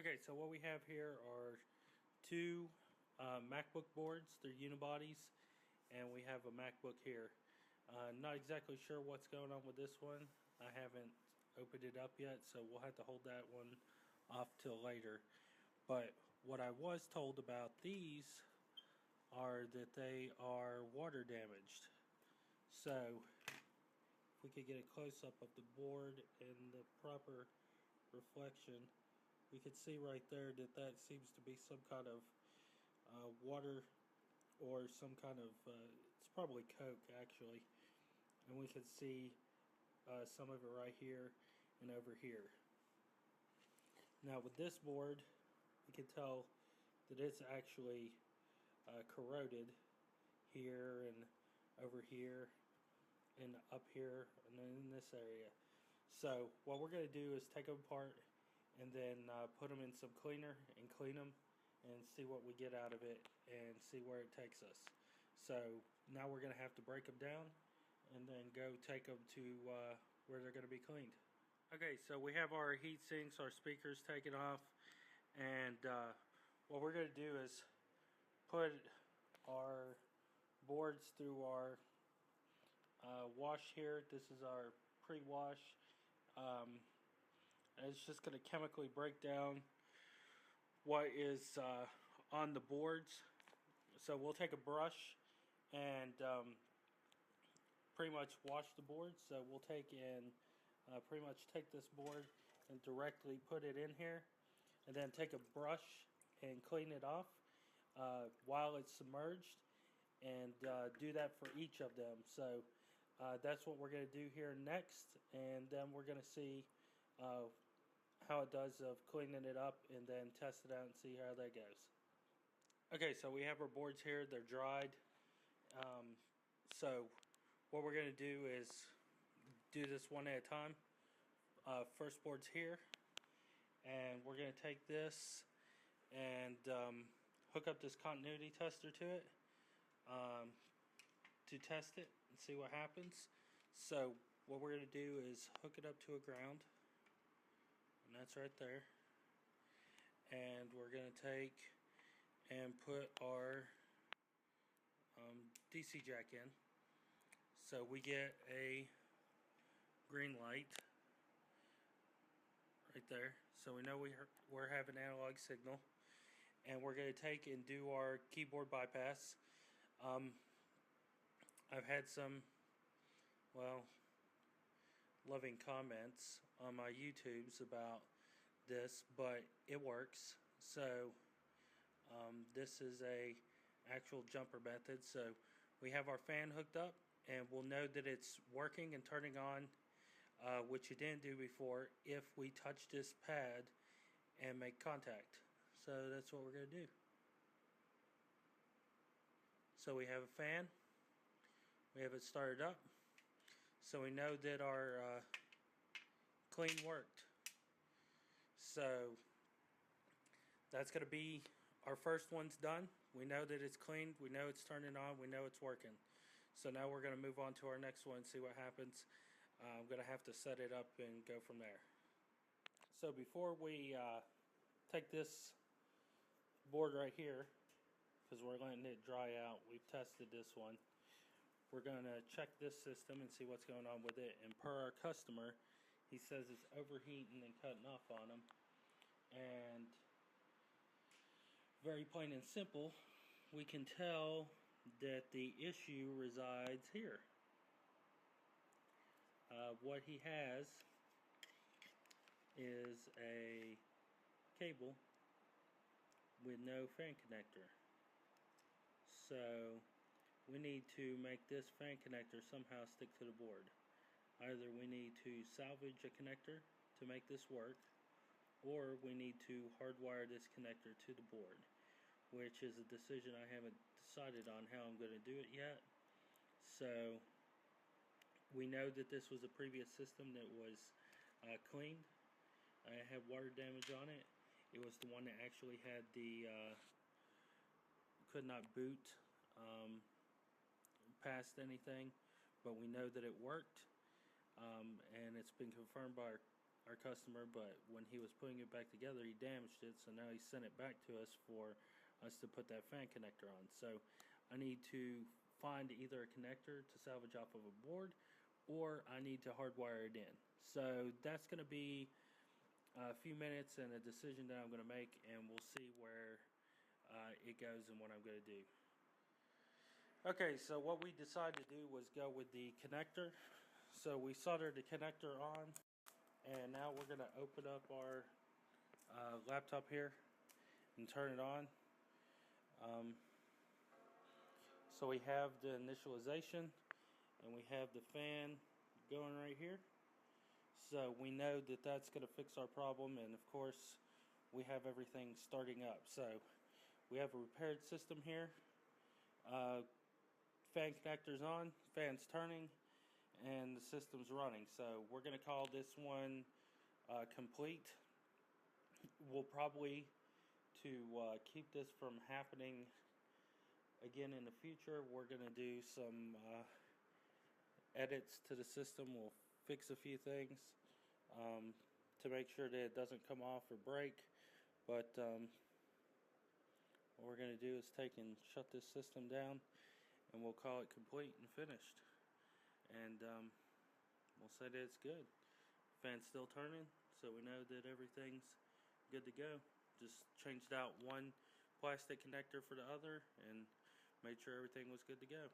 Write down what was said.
Okay, so what we have here are two MacBook boards. They're unibodies, and we have a MacBook here. Not exactly sure what's going on with this one. I haven't opened it up yet, so we'll have to hold that one off till later. But what I was told about these are that they are water damaged. So if we could get a close-up of the board and the proper reflection, we could see right there that that seems to be some kind of water or some kind of it's probably Coke actually, and we can see some of it right here and over here. Now with this board, we can tell that it's actually corroded here and over here and up here and then in this area. So what we're going to do is take them apart and then put them in some cleaner and clean them and see what we get out of it and see where it takes us. So now we're going to have to break them down and then go take them to where they're going to be cleaned. Okay, so we have our heat sinks, our speakers taken off, and what we're going to do is put our boards through our wash here. This is our pre-wash. And it's just going to chemically break down what is on the boards. So we'll take a brush and pretty much wash the board. So we'll take and pretty much take this board and directly put it in here, and then take a brush and clean it off while it's submerged, and do that for each of them. So that's what we're going to do here next, and then we're going to see how it does of cleaning it up and then test it out and see how that goes. Okay, so we have our boards here. They're dried. So what we're going to do is do this one at a time. First board's here, and we're going to take this and hook up this continuity tester to it to test it and see what happens. So what we're going to do is hook it up to a ground, and that's right there, and we're going to take and put our DC jack in, so we get a green light right there, so we know we're having analog signal. And we're going to take and do our keyboard bypass. I've had some, well, loving comments on my YouTubes about this, but it works. So this is a actual jumper method. So we have our fan hooked up, and we'll know that it's working and turning on, which it didn't do before, if we touch this pad and make contact. So that's what we're going to do. So we have a fan. We have it started up. So we know that our clean worked. So that's going to be our first one's done. We know that it's cleaned. We know it's turning on. We know it's working. So now we're going to move on to our next one and see what happens. I'm going to have to set it up and go from there. So before we take this board right here, because we're letting it dry out, we've tested this one, we're going to check this system and see what's going on with it. And per our customer, he says it's overheating and cutting off on him, and very plain and simple, we can tell that the issue resides here. What he has is a cable with no fan connector. So we need to make this fan connector somehow stick to the board. Either we need to salvage a connector to make this work, or we need to hardwire this connector to the board, which is a decision I haven't decided on how I'm going to do it yet. So we know that this was a previous system that was cleaned. I had water damage on it. It was the one that actually had the could not boot past anything, but we know that it worked, and it's been confirmed by our our customer, but when he was putting it back together, he damaged it, so now he sent it back to us for us to put that fan connector on. So I need to find either a connector to salvage off of a board, or I need to hardwire it in. So that's going to be a few minutes and a decision that I'm going to make, and we'll see where it goes and what I'm going to do. Okay, so what we decided to do was go with the connector. So we soldered the connector on, and now we're going to open up our laptop here and turn it on. So we have the initialization, and we have the fan going right here. So we know that that's going to fix our problem, and of course we have everything starting up. So we have a repaired system here. Fan connector's on, fan's turning, and the system's running. So we're going to call this one complete. We'll probably, to keep this from happening again in the future, we're going to do some edits to the system. We'll fix a few things to make sure that it doesn't come off or break. But what we're going to do is take and shut this system down, and we'll call it complete and finished. And we'll say that it's good. Fan's still turning, so we know that everything's good to go. Just changed out one plastic connector for the other and made sure everything was good to go.